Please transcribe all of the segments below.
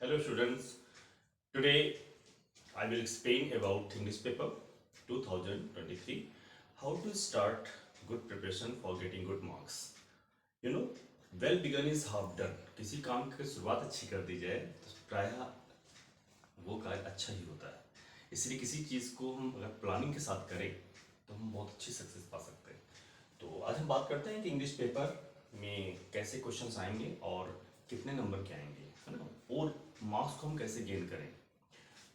Hello students, today I will explain about English paper 2023, how to start good preparation for getting good marks. You know, well begun is half done. किसी काम की शुरुआत अच्छी कर दी जाए तो प्रायः वो कार्य अच्छा ही होता है. इसलिए किसी चीज़ को हम अगर प्लानिंग के साथ करें तो हम बहुत अच्छी सक्सेस पा सकते हैं. तो आज हम बात करते हैं कि इंग्लिश पेपर में कैसे क्वेश्चंस आएंगे और कितने नंबर के आएंगे, है ना, और मार्क्स को हम कैसे गेन करें.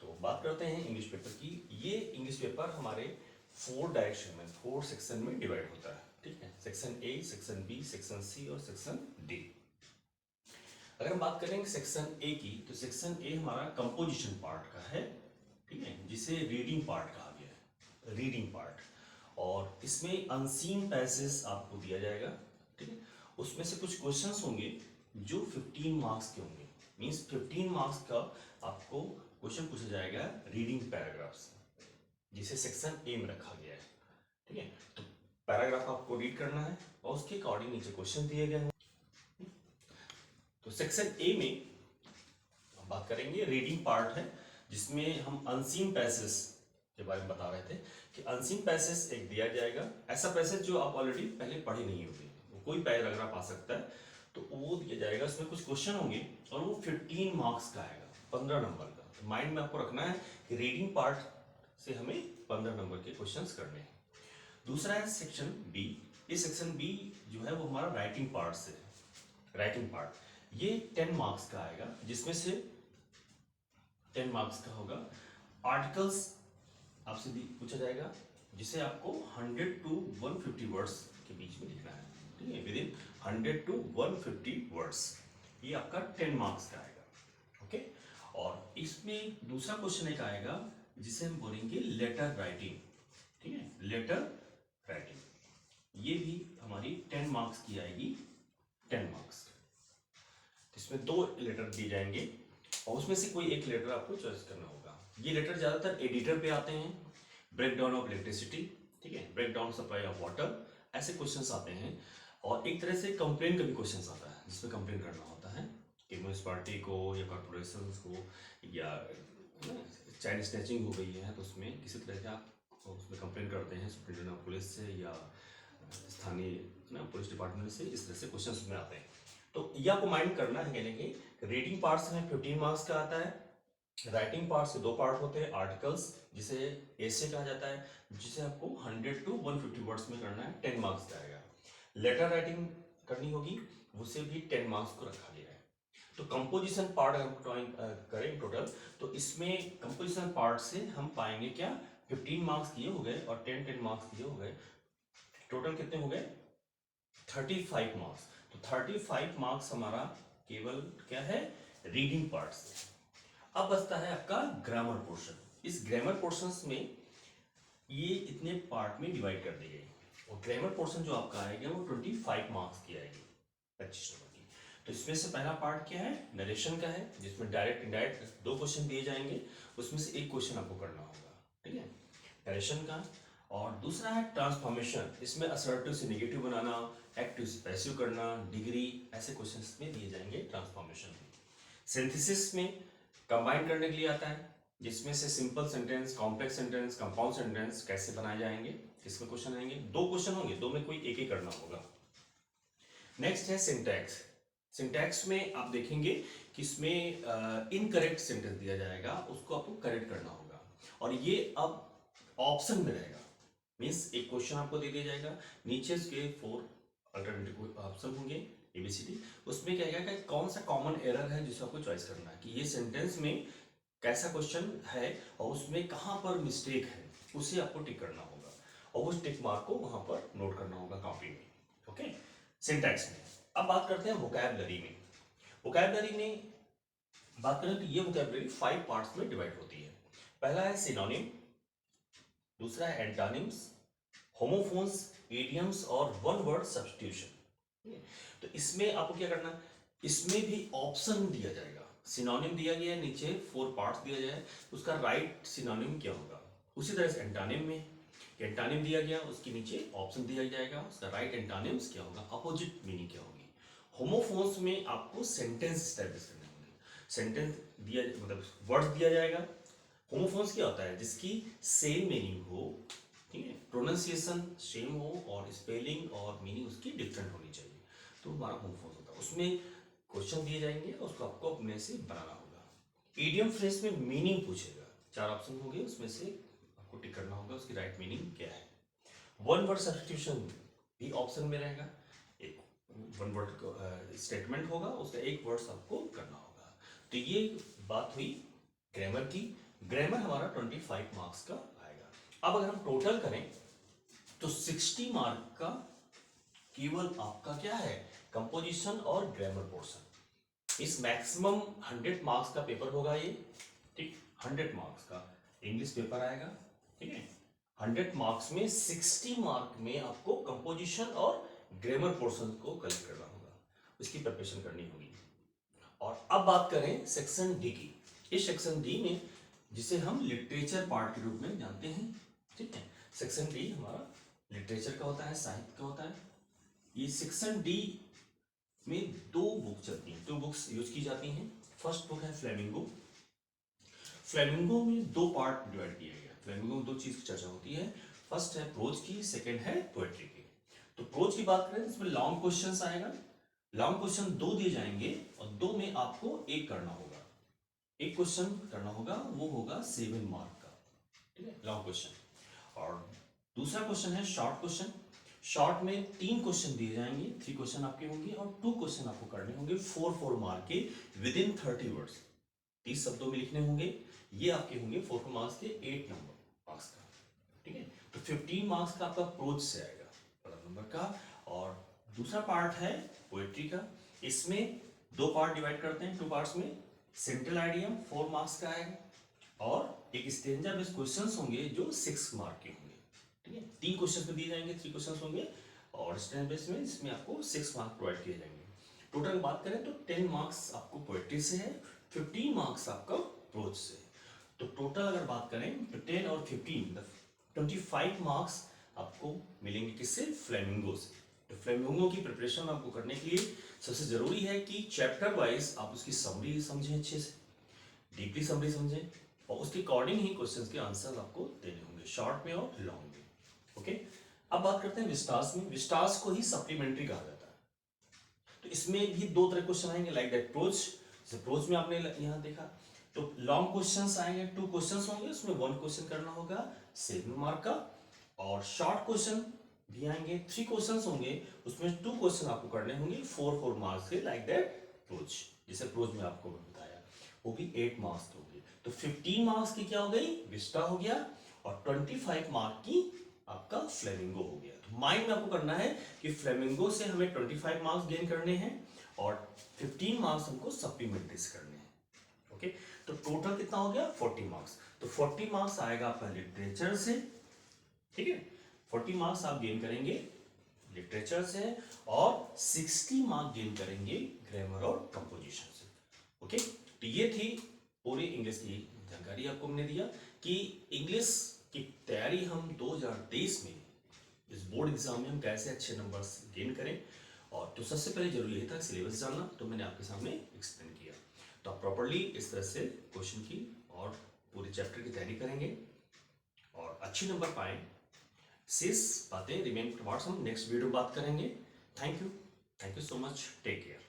तो बात करते हैं इंग्लिश पेपर की. ये इंग्लिश पेपर हमारे 4 डायरेक्शन में, 4 सेक्शन में डिवाइड होता है. ठीक है, section A, section B, section C और सेक्शन डी. अगर हम बात करें सेक्शन ए की, तो सेक्शन ए हमारा कंपोजिशन पार्ट का है. ठीक है, जिसे रीडिंग पार्ट कहा गया है, रीडिंग पार्ट. और इसमें अनसीन पैसेज आपको दिया जाएगा. ठीक है, उसमें से कुछ क्वेश्चंस होंगे जो 15 मार्क्स के होंगे. मींस 15 मार्क्स का आपको क्वेश्चन पूछा जाएगा रीडिंग पैराग्राफ से, जिसे सेक्शन ए में रखा गया है. ठीक है, तो पैराग्राफ आपको रीड करना है और उसके अकॉर्डिंग नीचे क्वेश्चन दिए गए हैं. तो सेक्शन ए में हम बात करेंगे, रीडिंग पार्ट है जिसमें हम अनसीन पैसेज के बारे में बता रहे थे कि अनसीन पैसेज एक दिया जाएगा, ऐसा पैसेज जो आप ऑलरेडी पहले पढ़े नहीं होंगे, कोई पैराग्राफ आ सकता है, तो वो दिया जाएगा. उसमें कुछ क्वेश्चन होंगे और वो 15 मार्क्स का आएगा, 15 नंबर का. तो माइंड में आपको रखना है कि रीडिंग पार्ट से हमें 15 नंबर के क्वेश्चंस करने हैं. दूसरा है सेक्शन बी. इस सेक्शन बी जो है वो हमारा राइटिंग पार्ट से है. राइटिंग पार्ट ये 10 मार्क्स का आएगा, जिसमें से 10 मार्क्स का होगा आर्टिकल्स आपसे भी पूछा जाएगा, जिसे आपको 100 टू 150 वर्ड्स के बीच में लिखना है. ठीक है, विद इन 100 टू 150 वर्ड्स. ये आपका 10 मार्क्स का आएगा. ओके, और इसमें दूसरा क्वेश्चन एक आएगा जिसे हम बोलेंगे लेटर राइटिंग. ठीक है, लेटर राइटिंग ये भी हमारी 10 मार्क्स की आएगी. 10 मार्क्स. इसमें 2 लेटर दिए जाएंगे और उसमें से कोई एक लेटर आपको चॉइस करना होगा. ये लेटर ज्यादातर एडिटर पे आते हैं. ब्रेक डाउन ऑफ इलेक्ट्रिसिटी, ठीक है, break down supply of water, ऐसे क्वेश्चंस आते हैं. और एक तरह से कंप्लेन का भी क्वेश्चंस आता है, जिसमें कंप्लेन करना होता है कि म्यूनसिपालिटी को या कॉर्पोरेशन को, या चाइल्ड स्नैचिंग हो गई है तो उसमें किसी तरह का उसमें कंप्लेन करते हैं सुप्रिंटेंडेंट ऑफ पुलिस से या स्थानीय पुलिस डिपार्टमेंट से. इस तरह से क्वेश्चन उसमें आते हैं. तो ये आपको माइंड करना है, यानी कि रीडिंग पार्ट से 15 मार्क्स का आता है. राइटिंग पार्ट से 2 पार्ट होते हैं, आर्टिकल्स जिसे एसे कहा जाता है, जिसे आपको 100 टू 150 वर्ड्स में करना है, 10 मार्क्स का आएगा. लेटर राइटिंग करनी होगी, उसे भी 10 मार्क्स को रखा गया है. तो कंपोजिशन पार्ट अगर हम करें टोटल, तो इसमें कंपोजिशन पार्ट से हम पाएंगे क्या, 15 मार्क्स किए हो गए और 10 मार्क्स किए हो गए. टोटल कितने हो गए, 35 मार्क्स. तो 35 मार्क्स हमारा केवल क्या है, रीडिंग पार्ट से. अब बचता है आपका ग्रामर पोर्शन. इस ग्रामर पोर्शंस में ये इतने पार्ट में डिवाइड कर दी गई. और ग्रामर पोर्शन जो आपका आएगा वो 25 मार्क्स की आएगी, 25 नंबर की. तो इसमें से पहला पार्ट क्या है, नरेशन का है, जिसमें डायरेक्ट इनडायरेक्ट 2 क्वेश्चन दिए जाएंगे, उसमें से एक क्वेश्चन आपको करना होगा. ठीक है, नरेशन का. और दूसरा है ट्रांसफॉर्मेशन. इसमें असर्टिव से नेगेटिव बनाना, एक्टिव से पैसिव करना, डिग्री, ऐसे क्वेश्चंस में दिए जाएंगे ट्रांसफॉर्मेशन में. सिंथेसिस में कंबाइन करने के लिए आता है, जिसमें से simple sentence, complex sentence, compound sentence कैसे बनाए जाएंगे, इसमें क्वेश्चन आएंगे. 2 क्वेश्चन होंगे, 2 में कोई एक ही करना होगा. नेक्स्ट है सिंटैक्स. सिंटैक्स में आप देखेंगे कि इसमें इनकरेक्ट सेंटेंस दिया जाएगा, उसको आपको करेक्ट करना होगा. और ये अब ऑप्शन में रहेगा. मीन्स एक क्वेश्चन आपको दे दिया जाएगा, नीचे उसके 4 अल्टरनेटिव ऑप्शन होंगे एबीसीडी. उसमें क्या है कि कौन सा कॉमन एरर है जिसे आपको चॉइस करना है, कि ये सेंटेंस में कैसा क्वेश्चन है और उसमें कहाँ पर मिस्टेक है, उसे आपको टिक करना होगा. और उस टिक मार्क को वहां पर नोट करना होगा कॉपी में. ओके, सिंटैक्स में. अब बात करते हैं वोकैबुलरी में. वोकैबुलरी में बात करें तो ये वोकैबुलरी 5 पार्ट्स में डिवाइड होती है. पहला है सिनोनिम, दूसरा है एंटोनिम्स, होमोफोन्स, इडियम्स और वन वर्ड सब्स्टिट्यूशन. तो इसमें आपको क्या करना है, इसमें भी ऑप्शन दिया जाएगा. सिनोनिम दिया गया है, नीचे 4 पार्ट्स दिया जाए, उसका राइट सिनोनिम क्या होगा. उसी तरह से एंटोनिम में एंटोनिम दिया गया, उसके नीचे ऑप्शन दिया जाएगा, उसका राइट एंटोनिम्स क्या होगा, अपोजिट मीनिंग क्या होगी. होमोफोन्स में आपको सेंटेंस एस्टैब्लिश करने होंगे. सेंटेंस दिया, मतलब वर्ड्स दिया जाएगा। होमोफोन्स क्या होता है? जिसकी सेम मीनिंग हो, ठीक है, प्रोनाउंसिएशन सेम हो और स्पेलिंग और मीनिंग उसकी डिफरेंट होनी चाहिए, तो हमारा होमोफोन्स होता है। उसमें क्वेश्चन दिए जाएंगे, उसको आपको अपने से बनाना होगा। ईडियम फ्रेज में मीनिंग पूछेगा, 4 ऑप्शन होंगे, उसमें से आपको टिक करना होगा उसकी राइट मीनिंग क्या है। वन वर्ड सब्स्टिट्यूशन भी ऑप्शन में रहेगा, एक वन वर्ड स्टेटमेंट होगा, उसका एक वर्ड आपको करना होगा। तो ये बात हुई ग्रामर की। ग्रामर हमारा 25 मार्क्स का आएगा। अब अगर हम टोटल करें तो 60 मार्क का केवल आपका क्या है, कंपोजिशन और ग्रामर पोर्शन। इस मैक्सिमम 100 मार्क्स का पेपर होगा ये, ठीक, 100 मार्क्स का इंग्लिश पेपर आएगा, ठीक है। 100 मार्क्स में 60 मार्क में आपको कंपोजिशन और ग्रामर पोर्शन को कलेक्ट करना होगा, उसकी प्रिपरेशन करनी होगी। और अब बात करें सेक्शन डी की। इस सेक्शन डी में, जिसे हम लिटरेचर पार्ट के रूप में जानते हैं, ठीक है, सेक्शन डी हमारा लिटरेचर का होता है, साहित्य का होता है। ये सेक्शन डी में 2 बुक चलती हैं, 2 बुक्स यूज की जाती हैं। फर्स्ट बुक है फ्लेमिंगो। फ्लेमिंगो में 2 पार्ट डिवाइड किया गया। फ्लेमिंगो में 2 चीज की चर्चा होती है, फर्स्ट है प्रोज की, सेकंड है पोएट्री की। तो प्रोज की बात करें, इसमें लॉन्ग क्वेश्चंस आएगा। लॉन्ग क्वेश्चन 2 दिए जाएंगे और 2 में आपको एक करना होगा, एक क्वेश्चन करना होगा, वो होगा 7 मार्क का, ठीक है, लॉन्ग क्वेश्चन। और दूसरा क्वेश्चन है शॉर्ट क्वेश्चन। शॉर्ट में 3 क्वेश्चन दिए जाएंगे, 3 क्वेश्चन आपके होंगे और 2 क्वेश्चन आपको करने होंगे 4 मार्क के विद इन 30 वर्ड्स, 30 शब्दों में लिखने होंगे। ये आपके होंगे 4 मार्क्स के 8 नंबर मार्क्स का, ठीक है। तो 15 मार्क्स का आपका प्रोज से आएगा 15 नंबर का। और दूसरा पार्ट है पोएट्री का। इसमें 2 पार्ट डिवाइड करते हैं, 2 पार्ट्स में। सेंट्रल आइडियम 4 मार्क्स का आएगा और एक स्टेंजा बेस्ड क्वेश्चंस होंगे जो 6 मार्क के होंगे, ठीक है। 3 क्वेश्चंस में दिए जाएंगे, 3 क्वेश्चंस होंगे और स्टेंजा बेस्ड में इसमें आपको 6 मार्क प्रोवाइड किए जाएंगे। टोटल बात करें तो 10 मार्क्स आपको पोएट्री से है, 15 मार्क्स आपका प्रोज से है। तो टोटल अगर बात करें तो 10 और 15 25 मार्क्स आपको मिलेंगे किससे, फ्लेमिंगो से। तो फ्लेमिंगो की प्रिपरेशन आपको करने के लिए सबसे जरूरी है कि चैप्टर वाइज आप उसकी समरी समझें, अच्छे से डीपली समरी समझें और उसके अकॉर्डिंग ही क्वेश्चंस के आंसर आपको देने होंगे, शॉर्ट में और लॉन्ग में। ओके, अब बात करते हैं विस्टास में। विस्टास को ही सप्लीमेंट्री कहा जाता है। तो इसमें भी 2 तरह क्वेश्चन आएंगे, लाइक दैट प्रोज। जैसे प्रोज में आपने यहाँ देखा, तो लॉन्ग क्वेश्चंस आएंगे, 2 क्वेश्चंस होंगे, उसमें 1 क्वेश्चन करना होगा 7 मार्क का। और शॉर्ट क्वेश्चन भी आएंगे, 3 क्वेश्चंस होंगे, उसमें 2 क्वेश्चन आपको करने होंगे 4 मार्क्स के, लाइक दैट प्रोज। जैसे प्रोज में आपको बताया, वो भी 8 मार्क्स के होंगे। तो 15 मार्क्स की क्या हो गई, विस्टा हो गया, और 25 मार्क की आपका फ्लेमिंगो हो गया। तो माइंड में आपको करना है कि फ्लेमिंगो से हमें 25 मार्क्स गेन करने हैं और 15 मार्क्स हमको सप्लीमेंट्री से करने हैं। ओके, तो टोटल कितना हो गया, 40 मार्क्स। तो 40 मार्क्स आएगा आपका लिटरेचर से, ठीक है, 40 मार्क्स आप गेन करेंगे लिटरेचर से और 60 मार्क गेन करेंगे ग्रामर और कंपोजिशन से। ओके, तो ये थी पूरी इंग्लिश की जानकारी आपको हमने दिया कि इंग्लिश की तैयारी हम 2023 में इस बोर्ड एग्जाम में हम कैसे अच्छे नंबर्स गेन करें। और तो सबसे पहले जरूरी ये था सिलेबस जानना, तो मैंने आपके सामने एक्सप्लेन किया। तो आप प्रॉपर्ली इस तरह से क्वेश्चन की और पूरे चैप्टर की तैयारी करेंगे और अच्छे नंबर पाएं। शेष बातें रिमेन टुवर्ड्स हम नेक्स्ट वीडियो बात करेंगे। Thank you so much, take care.